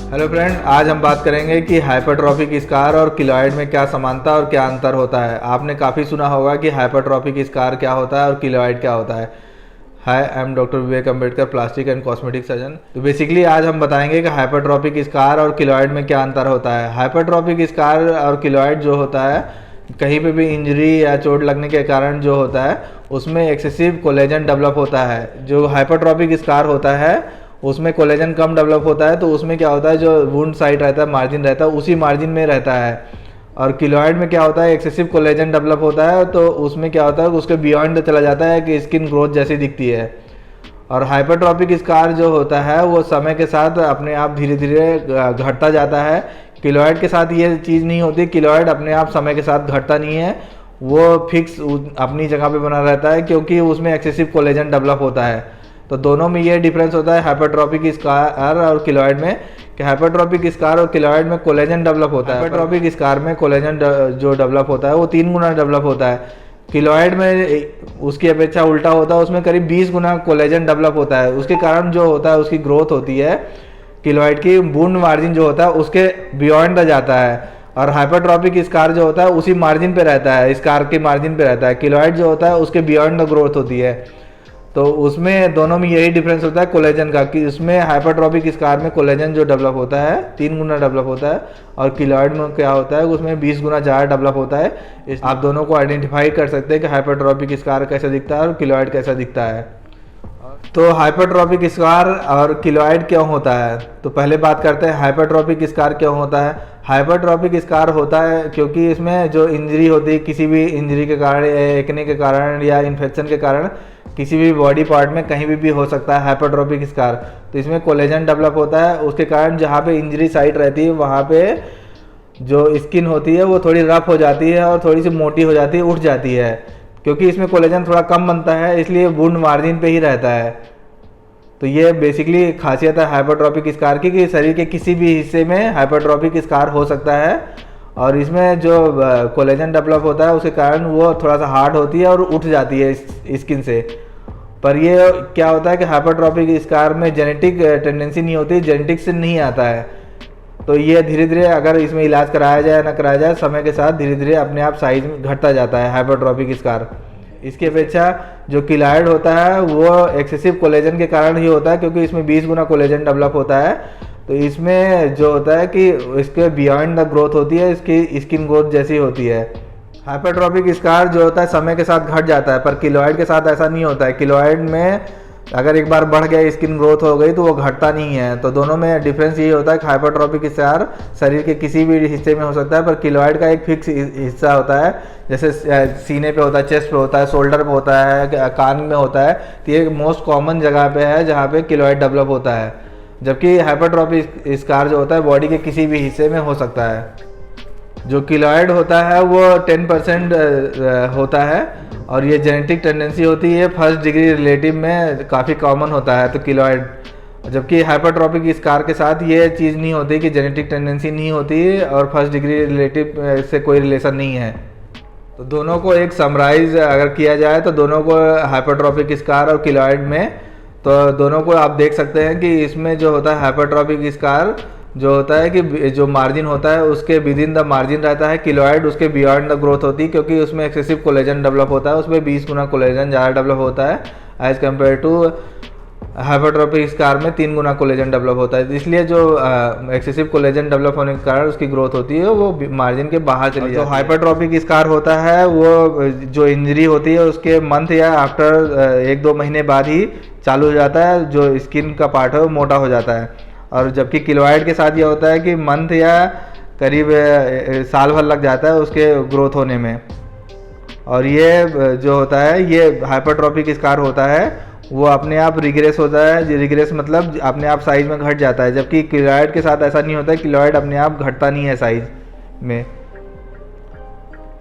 Hello friend, आज हम बात करेंगे कि हाइपरट्रॉफिक स्कार और किलॉइड में क्या समानता और क्या अंतर होता है। आपने काफ़ी सुना होगा कि हाइपरट्रॉफिक स्कार क्या होता है और किलॉइड क्या होता है। Hi, I am doctor Vivek Ambedkar, plastic and cosmetic surgeon. तो बेसिकली आज हम बताएंगे कि हाइपरट्रॉफिक स्कार और किलॉइड में क्या अंतर होता है। हाइपरट्रॉफिक स्कार और किलॉइड जो होता है, कहीं पे भी इंजरी या चोट लगने के कारण जो होता है उसमें एक्सेसिव कोलेजन डेवलप होता है। जो हाइपरट्रॉफिक स्कार होता है उसमें कोलेजन कम डेवलप होता है, तो उसमें क्या होता है, जो वुंड साइट रहता है, मार्जिन रहता है, उसी मार्जिन में रहता है। और किलॉइड में क्या होता है, एक्सेसिव कोलेजन डेवलप होता है, तो उसमें क्या होता है, उसके बियॉन्ड चला जाता है कि स्किन ग्रोथ जैसी दिखती है। और हाइपरट्रॉफिक स्कार जो होता है वो समय के साथ अपने आप धीरे धीरे घटता जाता है। किलॉइड के साथ ये चीज़ नहीं होती। किलॉइड अपने आप समय के साथ घटता नहीं है, वो फिक्स अपनी जगह पे बना रहता है, क्योंकि उसमें एक्सेसिव कोलेजन डेवलप होता है। तो दोनों में ये डिफरेंस होता है हाइपरट्रॉफिक स्कार और किलॉइड में, कि हाइपरट्रॉफिक स्कार और किलॉइड में कोलेजन डेवलप होता है। हाइपरट्रॉफिक स्कार में कोलेजन जो डेवलप होता है वो 3 गुना डेवलप होता है। किलॉइड में उसकी अपेक्षा उल्टा होता है, उसमें करीब 20 गुना कोलेजन डेवलप होता है। उसके कारण जो होता है उसकी ग्रोथ होती है, किलॉइड की वुंड मार्जिन जो होता है उसके बियॉन्ड जाता है। और हाइपरट्रॉफिक स्कार जो होता है उसी मार्जिन पे रहता है, स्कार के मार्जिन पे रहता है। किलॉइड जो होता है उसके बियॉन्ड ग्रोथ होती है। तो उसमें दोनों में यही डिफरेंस होता है कोलेजन का, कि उसमें हाइपरट्रॉफिक स्कार में कोलेजन जो डेवलप होता है 3 गुना डेवलप होता है, और किलॉइड में क्या होता है उसमें 20 गुना ज़्यादा डेवलप होता है। आप दोनों को आइडेंटिफाई कर सकते हैं कि हाइपरट्रॉफिक स्कार कैसा दिखता है और किलॉइड कैसा दिखता है। तो हाइपरट्रॉफिक स्कार और किलॉइड क्यों होता है, तो पहले बात करते हैं हाइपरट्रॉफिक स्कार क्यों होता है। हाइपरट्रॉफिक स्कार होता है क्योंकि इसमें जो इंजरी होती है, किसी भी इंजरी के कारण, एक्ने के कारण या इन्फेक्शन के कारण किसी भी बॉडी पार्ट में कहीं भी हो सकता है हाइपरट्रॉफिक स्कार। तो इसमें कोलेजन डेवलप होता है, उसके कारण जहाँ पे इंजरी साइट रहती है वहाँ पे जो स्किन होती है वो थोड़ी रफ हो जाती है और थोड़ी सी मोटी हो जाती है, उठ जाती है। क्योंकि इसमें कोलेजन थोड़ा कम बनता है, इसलिए वुंड मार्जिन पे ही रहता है। तो ये बेसिकली खासियत है हाइपरट्रॉफिक स्कार की, कि शरीर के किसी भी हिस्से में हाइपरट्रॉफिक स्कार हो सकता है। और इसमें जो कोलेजन डेवलप होता है उसके कारण वो थोड़ा सा हार्ड होती है और उठ जाती है स्किन से। पर ये क्या होता है कि हाइपरट्रॉफिक स्कार में जेनेटिक टेंडेंसी नहीं होती, जेनेटिक से नहीं आता है। तो ये धीरे धीरे अगर इसमें इलाज कराया जाए ना कराया जाए, समय के साथ धीरे धीरे अपने आप साइज में घटता जाता है हाइपरट्रॉफिक स्कार। इसकी अपेक्षा जो किलॉइड होता है वो एक्सेसिव कोलेजन के कारण ही होता है, क्योंकि इसमें 20 गुना कोलेजन डेवलप होता है। तो इसमें जो होता है कि इसके बियॉन्ड द ग्रोथ होती है, इसकी स्किन ग्रोथ जैसी होती है। हाइपरट्रॉफिक स्कार जो होता है समय के साथ घट जाता है, पर किलॉइड के साथ ऐसा नहीं होता है। किलॉइड में अगर एक बार बढ़ गया, स्किन ग्रोथ हो गई, तो वो घटता नहीं है। तो दोनों में डिफरेंस यही होता है कि हाइपरट्रॉफिक स्कार शरीर के किसी भी हिस्से में हो सकता है, पर किलॉइड का एक फिक्स हिस्सा होता है। जैसे सीने पे होता है, चेस्ट पे होता है, शोल्डर पे होता है, कान में होता है। तो ये मोस्ट कॉमन जगह पे है जहाँ पे किलॉइड डेवलप होता है। जबकि हाइपरट्रॉफिक स्कार जो होता है बॉडी के किसी भी हिस्से में हो सकता है। जो किलॉइड होता है वो 10% होता है, और ये जेनेटिक टेंडेंसी होती है, फर्स्ट डिग्री रिलेटिव में काफ़ी कॉमन होता है तो किलॉइड। जबकि हाइपरट्रॉफिक स्कार के साथ ये चीज़ नहीं होती कि जेनेटिक टेंडेंसी नहीं होती और फर्स्ट डिग्री रिलेटिव से कोई रिलेशन नहीं है। तो दोनों को एक समराइज अगर किया जाए तो दोनों को, हाइपरट्रॉफिक स्कार और किलॉइड में, तो दोनों को आप देख सकते हैं कि इसमें जो होता है हाइपरट्रॉफिक स्कार जो होता है कि जो मार्जिन होता है उसके विद इन द मार्जिन रहता है। किलॉइड उसके बियॉन्ड द ग्रोथ होती है, क्योंकि उसमें एक्सेसिव कोलेजन डेवलप होता है, उसमें 20 गुना कोलेजन ज़्यादा डेवलप होता है as compare to hypertrophic scar में 3 गुना कोलेजन डेवलप होता है। इसलिए जो एक्सेसिव कोलेजन डेवलप होने के कारण उसकी ग्रोथ होती है वो मार्जिन के बाहर चली जाती है। जो हाइपरट्रॉफिक स्कार होता है वो जो इंजरी होती है उसके मंथ या आफ्टर 1-2 महीने बाद ही चालू हो जाता है, जो स्किन का पार्ट है वो मोटा हो जाता है। और जबकि किलॉइड के साथ ये होता है कि मंथ या करीब साल भर लग जाता है उसके ग्रोथ होने में। और ये जो होता है, ये हाइपरट्रॉफिक स्कार होता है वो अपने आप रिग्रेस होता है। रिग्रेस मतलब अपने आप साइज में घट जाता है, जबकि किलॉइड के साथ ऐसा नहीं होता है। किलॉइड अपने आप घटता नहीं है साइज में।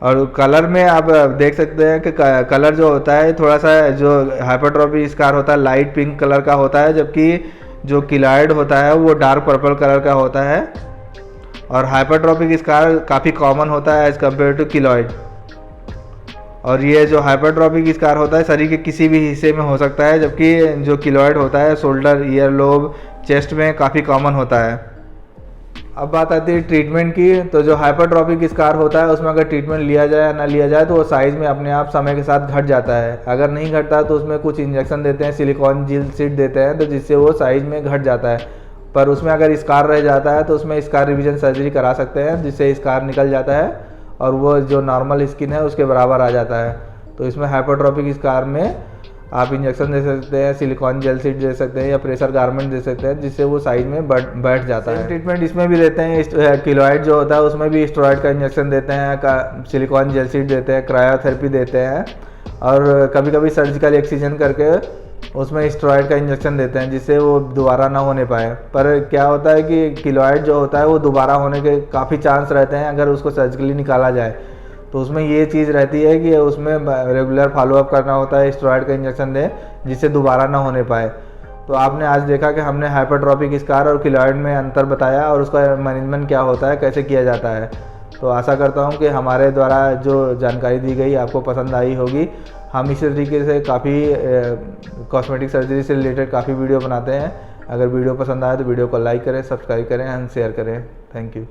और कलर में आप देख सकते हैं कि कलर जो होता है थोड़ा सा, जो हाइपरट्रॉफिक स्कार होता है लाइट पिंक कलर का होता है, जबकि जो किलॉइड होता है वो डार्क पर्पल कलर का होता है। और हाइपरट्रॉफिक स्कार काफ़ी कॉमन होता है एज कम्पेयर टू किलॉइड। और ये जो हाइपरट्रॉफिक स्कार होता है शरीर के किसी भी हिस्से में हो सकता है, जबकि जो किलॉइड होता है शोल्डर, ईयर लोब, चेस्ट में काफ़ी कॉमन होता है। अब बात आती है ट्रीटमेंट की। तो जो हाइपरट्रॉफिक स्कार होता है उसमें अगर ट्रीटमेंट लिया जाए या ना लिया जाए तो वो साइज़ में अपने आप समय के साथ घट जाता है। अगर नहीं घटता तो उसमें कुछ इंजेक्शन देते हैं, सिलिकॉन जेल शीट देते हैं, तो जिससे वो साइज़ में घट जाता है। पर उसमें अगर स्कार रह जाता है तो उसमें स्कार रिविजन सर्जरी करा सकते हैं, जिससे स्कार निकल जाता है और वो जो नॉर्मल स्किन है उसके बराबर आ जाता है। तो इसमें हाइपरट्रॉफिक स्कार में आप इंजेक्शन दे सकते हैं, सिलिकॉन जेल शीट दे सकते हैं या प्रेशर गारमेंट दे सकते हैं, जिससे वो साइज में बैठ जाता है। ट्रीटमेंट इसमें भी देते हैं, किलोइड जो होता है उसमें भी स्टेरॉइड का इंजेक्शन देते हैं, सिलिकॉन जेल शीट देते हैं, क्रायोथेरेपी देते हैं और कभी कभी सर्जिकल एक्सीजन करके उसमें स्टेरॉइड का इंजेक्शन देते हैं, जिससे वो दोबारा ना होने पाए। पर क्या होता है कि किलोइड जो होता है वो दोबारा होने के काफ़ी चांस रहते हैं अगर उसको सर्जिकली निकाला जाए। तो उसमें ये चीज़ रहती है कि उसमें रेगुलर फॉलोअप करना होता है, स्टेरॉइड का इंजेक्शन दें जिससे दोबारा ना होने पाए। तो आपने आज देखा कि हमने हाइपरट्रॉफिक स्कार और किलॉइड में अंतर बताया और उसका मैनेजमेंट क्या होता है, कैसे किया जाता है। तो आशा करता हूँ कि हमारे द्वारा जो जानकारी दी गई आपको पसंद आई होगी। हम इसी तरीके से काफ़ी कॉस्मेटिक सर्जरी से रिलेटेड काफ़ी वीडियो बनाते हैं। अगर वीडियो पसंद आए तो वीडियो को लाइक करें, सब्सक्राइब करें एंड शेयर करें। Thank you.